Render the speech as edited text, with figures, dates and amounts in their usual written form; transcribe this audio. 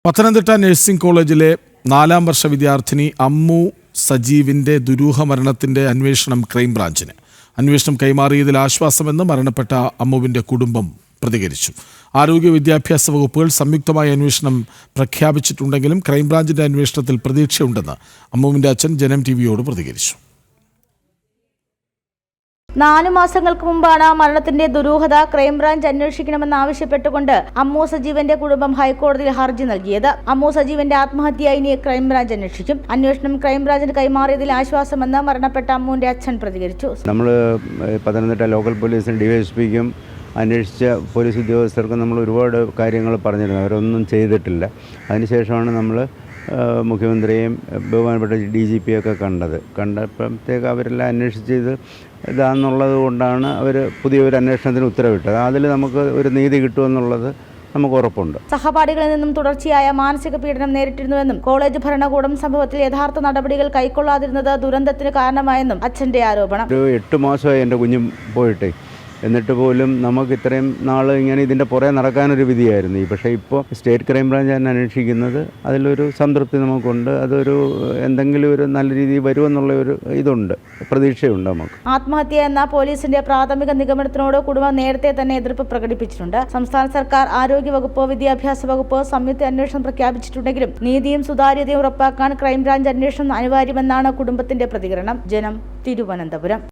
Pathanamthitta nursing കോളേജിലെ 4ാം വർഷ വിദ്യാർത്ഥിനി അമ്മു സജീവിന്റെ ദുരൂഹ മരണത്തിന്റെ അന്വേഷണം ക്രൈംബ്രാഞ്ചിന്. അന്വേഷണം കൈമാറിയതിൽ ആശ്വാസമെന്ന് മരണപ്പെട്ട അമ്മുവിന്റെ കുടുംബം പ്രതികരിച്ചു. ആരോഗ്യ വിദ്യാഭ്യാസ വകുപ്പുകൾ സംയുക്തമായ അന്വേഷണം പ്രഖ്യാപിച്ചിട്ടുണ്ടെങ്കിലും ക്രൈംബ്രാഞ്ചിന്റെ അന്വേഷണത്തിൽ പ്രതീക്ഷയുണ്ടെന്ന് അമ്മുവിന്റെ അച്ഛൻ ജനം ടിവിയോട് പ്രതികരിച്ചു. 4 മാസങ്ങൾക്ക് മുമ്പാണ് മരണത്തിന്റെ ദുരൂഹത ക്രൈംബ്രാഞ്ച് അന്വേഷിക്കണമെന്നാവശ്യപ്പെട്ടുകൊണ്ട് അമ്മു സജീവന്റെ കുടുംബം ഹൈക്കോടതിയിൽ ഹർജി നൽകിയത്. അമ്മു സജീവന്റെ ആത്മഹത്യ ഇനി ക്രൈംബ്രാഞ്ച് അന്വേഷിക്കും. അന്വേഷണം ക്രൈംബ്രാഞ്ചിന് കൈമാറിയതിൽ ആശ്വാസമെന്ന് മരണപ്പെട്ട അമ്മുവിന്റെ അച്ഛൻ പ്രതികരിച്ചു. നമ്മൾ പത്തനംതിട്ട ലോക്കൽ പോലീസിനും ഡിവൈഎസ്പിക്കും അന്വേഷിച്ച പോലീസ് ഉദ്യോഗസ്ഥർക്കും നമ്മൾ ഒരുപാട് കാര്യങ്ങൾ പറഞ്ഞിരുന്നു. അവരൊന്നും ചെയ്തിട്ടില്ല. അതിനുശേഷമാണ് നമ്മൾ മുഖ്യമന്ത്രിയെയും ബഹുമാനപ്പെട്ട DGP ഒക്കെ കണ്ടപ്പോഴത്തേക്ക് അവരെല്ലാം അന്വേഷിച്ച് ഇതാണെന്നുള്ളത് കൊണ്ടാണ് അവർ പുതിയൊരു അന്വേഷണത്തിന് ഉത്തരവിട്ടത്. അതിൽ നമുക്ക് ഒരു നീതി കിട്ടുമെന്നുള്ളത് നമുക്ക് ഉറപ്പുണ്ട്. സഹപാഠികളിൽ നിന്നും തുടർച്ചയായ മാനസിക പീഡനം നേരിട്ടിരുന്നുവെന്നും കോളേജ് ഭരണകൂടം സംഭവത്തിൽ യഥാർത്ഥ നടപടികൾ കൈക്കൊള്ളാതിരുന്നത് ദുരന്തത്തിന് കാരണമായെന്നും അച്ഛന്റെ ആരോപണം. ഒരു 8 മാസമായി എൻ്റെ കുഞ്ഞും പോയിട്ട്, എന്നിട്ട് പോലും നമുക്ക് ഇത്രയും നാൾ ഇങ്ങനെ ഇതിൻ്റെ പുറകെ നടക്കാനൊരു വിധിയായിരുന്നു. പക്ഷേ ഇപ്പോൾ സ്റ്റേറ്റ് ക്രൈംബ്രാഞ്ച് തന്നെ അന്വേഷിക്കുന്നത് അതിലൊരു സംതൃപ്തി നമുക്കുണ്ട്. അതൊരു എന്തെങ്കിലും ഒരു നല്ല രീതിയിൽ വരുമെന്നുള്ള ഒരു ഇതുണ്ട്, പ്രതീക്ഷയുണ്ട് നമുക്ക്. ആത്മഹത്യ എന്ന പോലീസിന്റെ പ്രാഥമിക നിഗമനത്തിനോട് കുടുംബം നേരത്തെ തന്നെ എതിർപ്പ് പ്രകടിപ്പിച്ചിട്ടുണ്ട്. സംസ്ഥാന സർക്കാർ, ആരോഗ്യ വകുപ്പ്, വിദ്യാഭ്യാസ വകുപ്പ് സംയുക്ത അന്വേഷണം പ്രഖ്യാപിച്ചിട്ടുണ്ടെങ്കിലും നീതിയും സുതാര്യതയും ഉറപ്പാക്കാൻ ക്രൈംബ്രാഞ്ച് അന്വേഷണം അനിവാര്യമെന്നാണ് കുടുംബത്തിന്റെ പ്രതികരണം. ജനം, തിരുവനന്തപുരം.